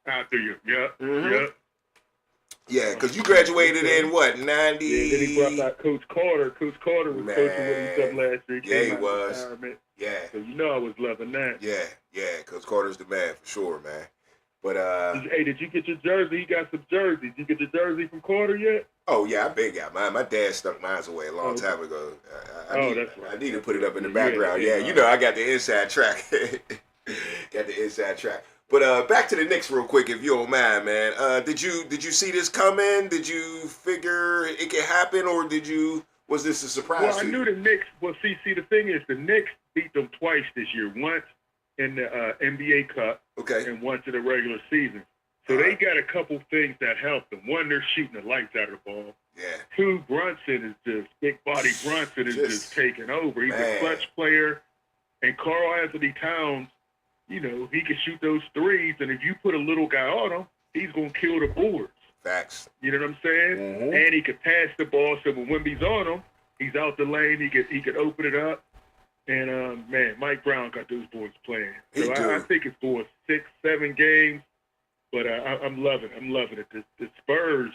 After you, yeah. Mm-hmm. Yeah. Yeah, because you graduated in what, 90? Yeah, then he brought back Coach Carter. Coach Carter was coaching with himself last year. Yeah, he was. Yeah. So I was loving that. Yeah. Coach Carter's the man for sure, man. But did you get your jersey? He got some jerseys. Did you get your jersey from Carter yet? Oh yeah, I been got mine. My dad stuck mine away a long time ago. That's right. I need to put it up in the background. Yeah, I got the inside track. But back to the Knicks real quick, if you don't mind, man. Did you see this coming? Did you figure it could happen, or was this a surprise? Well, I knew the Knicks. Well, see, the thing is, the Knicks beat them twice this year. Once in the NBA Cup, and once in the regular season. So they got a couple things that help them. One, they're shooting the lights out of the ball. Yeah. 2, big body Brunson is just taking over. He's a clutch player, and Karl Anthony Towns. He can shoot those threes, and if you put a little guy on him, he's going to kill the boards. Facts. You know what I'm saying? Mm-hmm. And he could pass the ball, so when Wemby's on him, he's out the lane, he could open it up. And, Mike Brown got those boys playing. So I think it's going 6-7 games, but I'm loving it. The Spurs,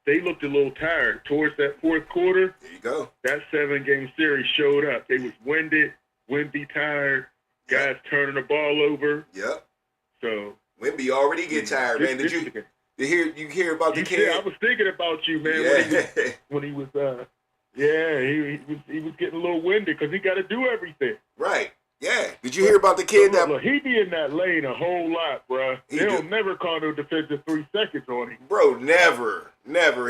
they looked a little tired. Towards that fourth quarter, there you go. That 7-game series showed up. They was winded, Wemby tired. Guys turning the ball over. Yep. So Wemby already get tired, man. Did you hear about the kid? I was thinking about you, man. Yeah. When he was he was getting a little winded because he got to do everything. Right. Yeah. Did you hear about the kid Look, he be in that lane a whole lot, bro. They'll never call no defensive 3 seconds on him. Bro, never.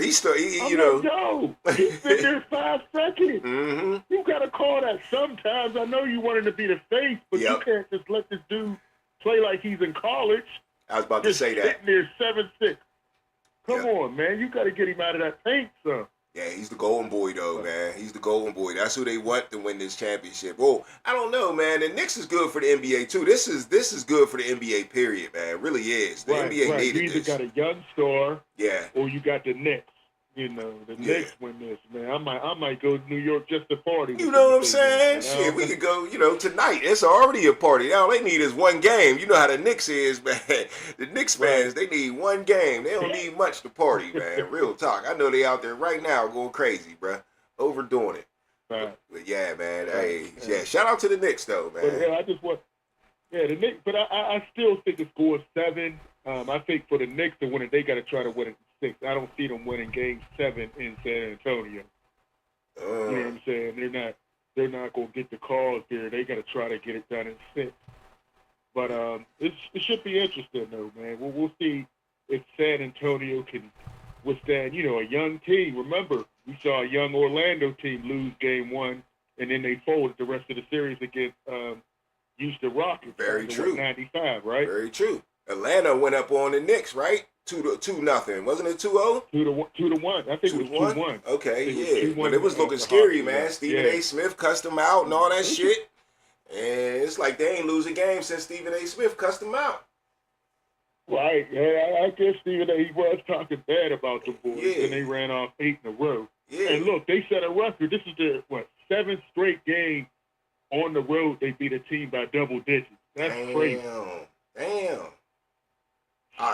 He's still, yo, he's been there 5 seconds. Mm-hmm. You got to call that sometimes. I know you wanted to be the face, but you can't just let this dude play like he's in college. I was about to say that. Sitting there 7'6". Come on, man. You got to get him out of that paint, son. Yeah, he's the golden boy, though, man. He's the golden boy. That's who they want to win this championship. Well, I don't know, man. The Knicks is good for the NBA, too. This is good for the NBA, period, man. It really is. The NBA needed this. You either got a young star or you got the Knicks. The Knicks win this, man. I might go to New York just to party. You know what I'm saying? Shit, we could go, tonight. It's already a party. All they need is one game. You know how the Knicks is, man. The Knicks fans, they need one game. They don't need much to party, man. Real talk. I know they out there right now going crazy, bro. Overdoing it. Right. But yeah, man. Hey, shout out to the Knicks, though, man. But, the Knicks, but I still think it's going 7. I think for the Knicks to win it, they got to try to win it 6. I don't see them winning Game 7 in San Antonio. You know what I'm saying? They're not going to get the calls there. They got to try to get it done in 6. But it should be interesting, though, man. We'll see if San Antonio can withstand, a young team. Remember, we saw a young Orlando team lose Game 1, and then they folded the rest of the series against Houston Rockets. Very true. 95, right? Very true. Atlanta went up on the Knicks, right? 2-0. Wasn't it 2-0? 2-1. I think it was 2-1. Okay, yeah. But it was looking scary, man. Stephen A. Smith cussed them out and all that shit. And it's like they ain't lose a game since Stephen A. Smith cussed them out. Right. Yeah, I guess Stephen A. He was talking bad about the boys, and they ran off 8 in a row. Yeah. And look, they set a record. This is their 7th straight game on the road. They beat a team by double digits. That's crazy. Damn.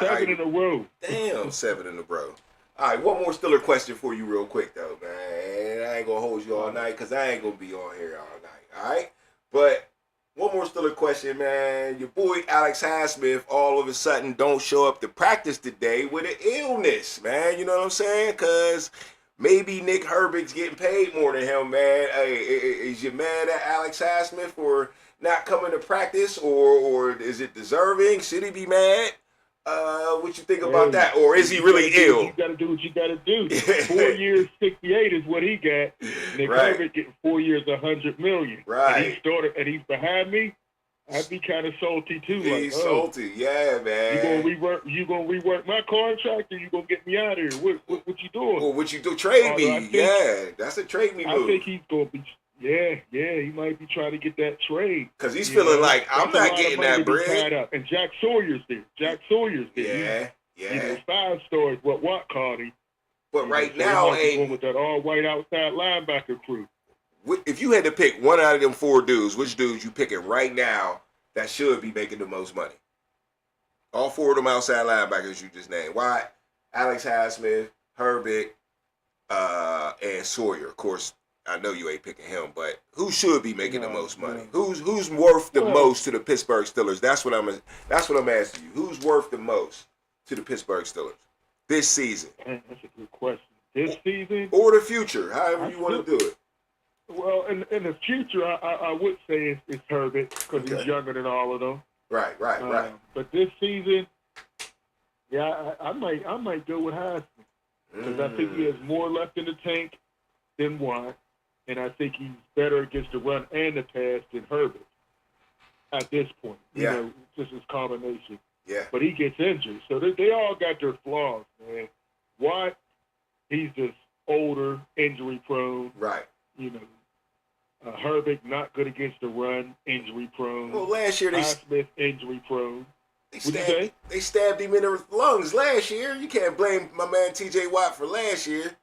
7 in a row. Damn, 7 in a row. All right, one more Stiller question for you real quick, though, man. I ain't going to hold you all night because I ain't going to be on here all night, all right? But one more Stiller question, man. Your boy Alex Highsmith all of a sudden don't show up to practice today with an illness, man. You know what I'm saying? Because maybe Nick Herbig's getting paid more than him, man. Hey, is you mad at Alex Highsmith for not coming to practice, or is it deserving? Should he be mad? What you think about that? Or is he really ill? You got to do what you got to do. 4 years, 68 is what he got. Nick Herbig getting 4 years, $100 million. Right. And he's behind me. I'd be kind of salty too. He's salty, yeah, man. You gonna rework my contract, or you gonna get me out of here? What you doing? Well, what you do? Trade me? That's a trade me move. I think he's gonna be. Yeah, he might be trying to get that trade. Because he's feeling like, I'm not getting that bread. And Jack Sawyer's there. Yeah. He's 5 stars, what Watt called him. But right now, going with that all-white outside linebacker crew. If you had to pick one out of them 4 dudes, which dudes you picking right now that should be making the most money? All 4 of them outside linebackers you just named. Watt, Alex Highsmith, Herbig, and Sawyer. Of course, I know you ain't picking him, but who should be making the most money? Who's worth the most to the Pittsburgh Steelers? That's what I'm asking you. Who's worth the most to the Pittsburgh Steelers this season? That's a good question. This season or the future, however you want to do it. Well, in the future, I would say it's Herbig because he's younger than all of them. Right. But this season, I might go with Highsmith because I think he has more left in the tank than Watt. And I think he's better against the run and the pass than Herbig at this point. You know, just his combination. Yeah. But he gets injured. So they all got their flaws, man. Watt, he's just older, injury prone. Right. Herbig, not good against the run, injury prone. Well, last year Highsmith, injury prone. They stabbed him in the lungs last year. You can't blame my man T.J. Watt for last year.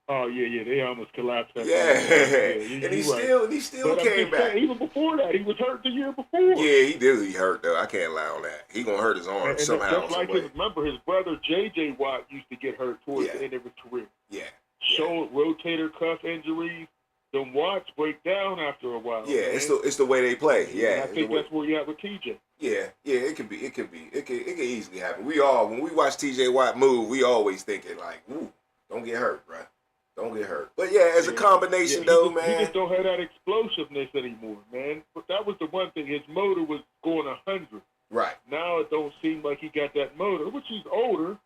Oh yeah, they almost collapsed. And he still came back. Even before that, he was hurt the year before. Yeah, he did. He hurt though. I can't lie on that. He gonna hurt his arm somehow. Just like remember, his brother J.J. Watt used to get hurt towards the end of his career. Yeah. Showed rotator cuff injuries. Them Watts break down after a while. Yeah, it's the way they play. Yeah, I think that's where you at with TJ. Yeah, it could easily happen. When we watch TJ Watt move, we always thinking like, ooh, don't get hurt, bro. Don't get hurt. But yeah, as a combination though, man. He just don't have that explosiveness anymore, man. But that was the one thing. His motor was going 100. Right. Now it don't seem like he got that motor, which he's older.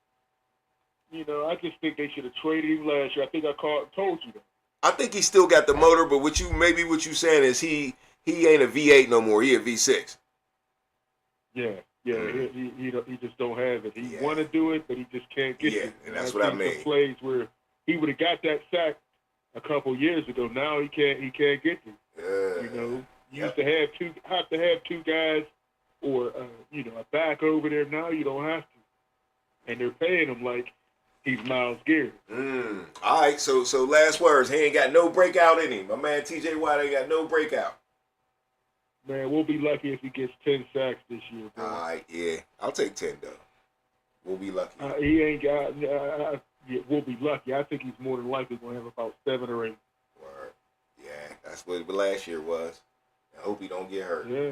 I just think they should have traded him last year. I think I told you that. I think he still got the motor, but what you saying is he ain't a V8 no more. He a V6. Yeah. He just don't have it. He want to do it, but he just can't get it. Yeah, and that's what I mean. Some plays where he would have got that sack a couple years ago. Now he can't get it. You used to have two guys or a back over there. Now you don't have to, and they're paying him like he's Myles Garrett. All right, so last words. He ain't got no breakout in him. My man T.J. Watt ain't got no breakout. Man, we'll be lucky if he gets 10 sacks this year, bro. All right, yeah. I'll take 10, though. We'll be lucky. He ain't got we'll be lucky. I think he's more than likely going to have about 7 or 8. Word. Yeah, that's what last year was. I hope he don't get hurt. Yeah.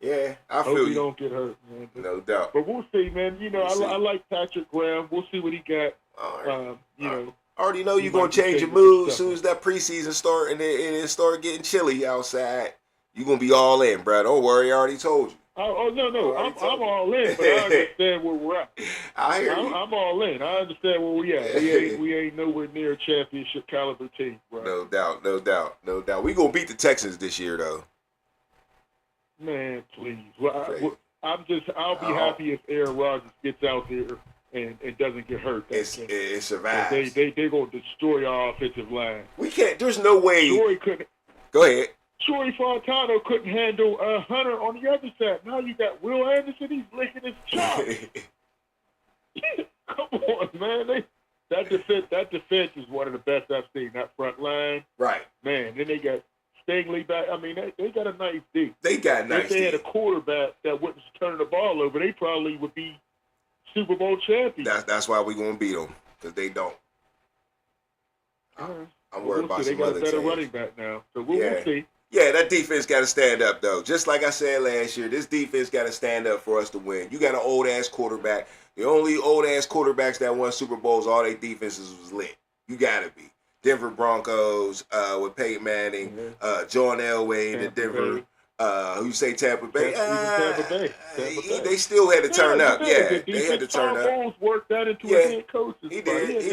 Yeah, I Hope feel he you. don't get hurt, man. No doubt. But we'll see, man. You know, We'll see. I like Patrick Graham. We'll see what he got. All right. You know, I already know he you're gonna might be change your changing some mood as stuff. soon as that preseason start and it start getting chilly outside. You're gonna be all in, bro. Don't worry, I already told you. Oh no, Already I'm told you. all in, but I understand where we're at. I hear you. I'm all in. I understand where we at. We ain't nowhere near a championship caliber team, bro. No doubt, no doubt, no doubt. We gonna beat the Texans this year, though. Man, please. Well, I'll be happy if Aaron Rodgers gets out there and doesn't get hurt. It survives. They gonna destroy our offensive line. We can't. There's no way. Go ahead. Joey Fontano couldn't handle Hunter on the other side. Now you got Will Anderson. He's licking his chops. Come on, man. That defense is one of the best I've seen. That front line, Right. man. Then they got Stingley back. I mean, they got a nice D. They got nice. If they had a quarterback that wouldn't turn the ball over, they probably would be Super Bowl champions. That's why we gonna beat them, because they don't. I'm worried about They some got other a better teams. running back now, so we'll see. Yeah, that defense got to stand up, though. Just like I said last year, this defense got to stand up for us to win. You got an old-ass quarterback. The only old-ass quarterbacks that won Super Bowls, all their defenses was lit. You got to be. Denver Broncos with Peyton Manning, John Elway in Denver. Who you say Tampa Bay? Tampa Bay. They still had to turn up. Yeah, they had to turn up. Bowles worked that into a head coach. He did.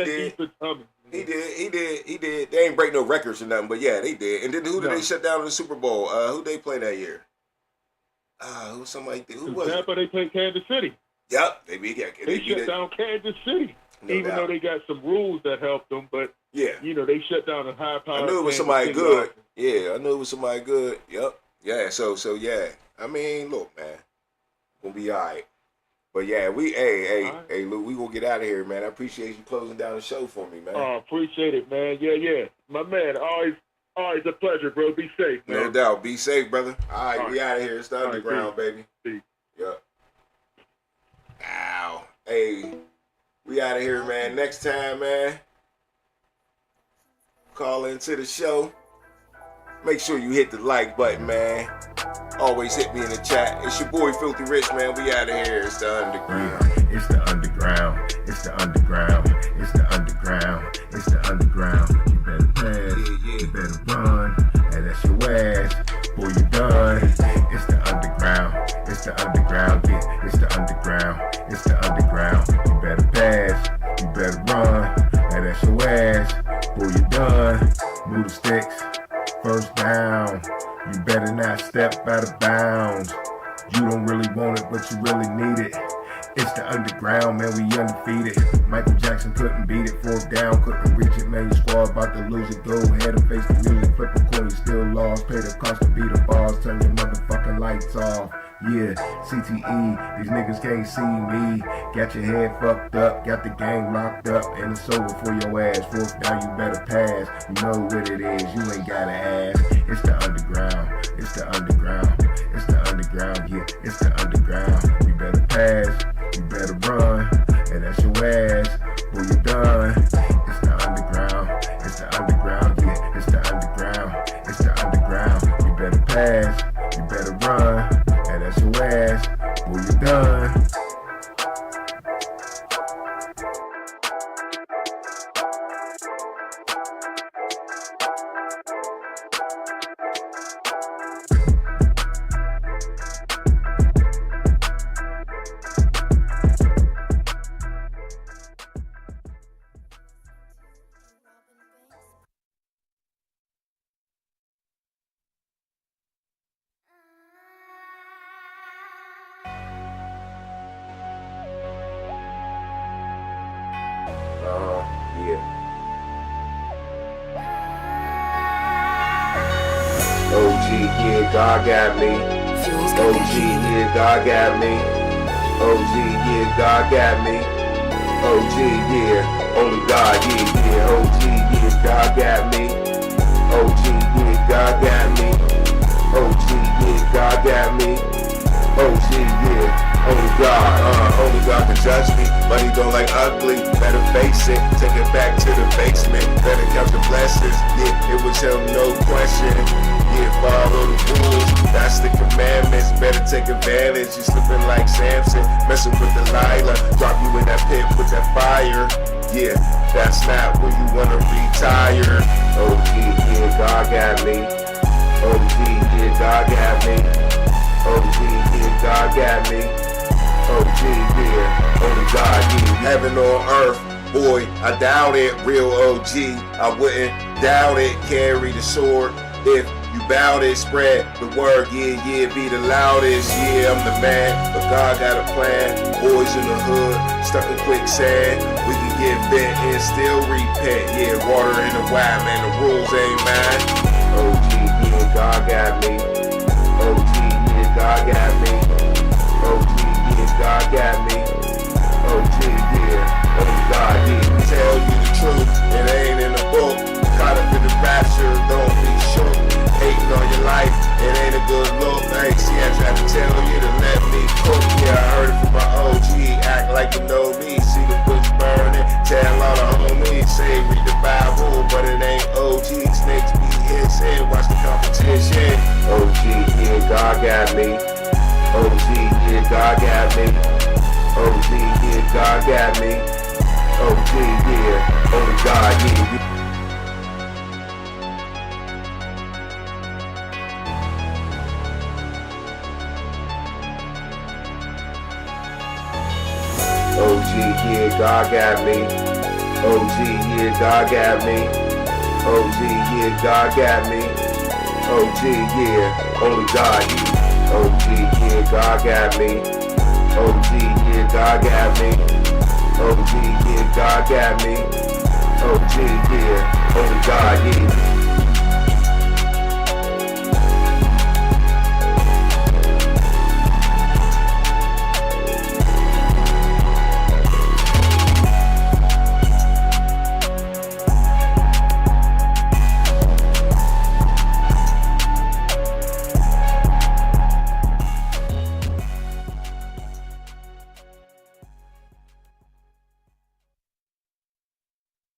He did. They ain't break no records or nothing, but yeah, they did. And then who did they shut down in the Super Bowl? Who they play that year? Who somebody? Who was Tampa? it? They played Kansas City. Yep, they shut down Kansas City. No even doubt. though they got some rules that helped them, but yeah, you know they shut down a high-powered. I knew it was somebody good. Yeah, I knew it was somebody good. Yep. Yeah. So yeah. I mean, look, man, we'll be all right. But yeah, hey, Lou, we gonna get out of here, man. I appreciate you closing down the show for me, man. Oh, appreciate it, man. Yeah, my man. Always a pleasure, bro. Be safe, man. No doubt. Be safe, brother. All right, we out of here. It's the underground, baby. Peace. Yep. Ow. Hey, we out of here, man. Next time, man, call into the show. Make sure you hit the like button, man. Always hit me in the chat. It's your boy Filthy Rich, man. We out of here. It's the underground. It's the underground. It's the underground. It's the underground. It's the underground. You better pass. You better run. And that's your ass. Boy, you done. It's the underground. It's the underground. Yeah, it's the underground. It's the underground. You better pass. You better run. And that's your ass. Boy, you done. Move the sticks. First down. You better not step out of bounds. You don't really want it, but you really need it. It's the underground, man, we undefeated. Michael Jackson couldn't beat it. Fourth down, couldn't reach it. Man, your squad about to lose it. Go ahead and face the music. Flip a coin, you still lost. Pay the cost to beat the bars. Turn your motherfucking lights off. Yeah, CTE, these niggas can't see me. Got your head fucked up, got the gang locked up, and it's over for your ass. Fourth down, you better pass. You know what it is, you ain't gotta ask. It's the underground, it's the underground, it's the underground, yeah, it's the underground. You better pass, you better run, and that's your ass. Boy, you done. It's the underground, it's the underground, yeah, it's the underground, it's the underground. You better pass, you better run. And that's your ass, boy, you done. Yeah. OG, yeah, God got me. OG, yeah, God got me. OG, yeah, God got me. OG, yeah, only God, yeah. OG, yeah, God got me. OG, yeah, God got me. OG, yeah, God got me. OG, yeah. Only God can judge me. Money don't like ugly, better face it. Take it back to the basement. Better count the blessings. Yeah, it was him, no question. Yeah, follow the rules, that's the commandments. Better take advantage, you slipping like Samson, messing with Delilah, drop you in that pit with that fire. Yeah, that's not where you wanna retire. OG, yeah, God got me. OG, yeah, God got me. OG, yeah, God got me. OG, yeah, only God, yeah. Heaven on earth, boy, I doubt it. Real OG, I wouldn't doubt it. Carry the sword if you bout it. Spread the word, yeah, yeah, be the loudest. Yeah, I'm the man, but God got a plan. Boys in the hood, stuck in quicksand. We can get bent and still repent. Yeah, water in the wild, man, the rules ain't mine. OG, yeah, God got me. OG, yeah, God got me. OG, yeah, God got me. OG, yeah, only God, yeah. Tell you the truth, it ain't in the book. Caught up in the rapture, don't be shook. Hating on your life, it ain't a good look. Hey, see, I tried to tell you to let me cook. Yeah, I heard it from my OG, act like you know me. See the bush burning, tell all the homies. Say read the Bible, but it ain't OG. Snakes be hissing, watch the competition. OG, yeah, God got me. OG, yeah, God got me. OG, yeah, God got me. OG, yeah, only God, yeah. OG, yeah, God got me. OG, yeah, God got me. OG, yeah, God got me. OG, yeah, only God, yeah. OG, yeah, God got me. OG, yeah, God got me. OG, yeah, God got me. OG, yeah, only God, yeah.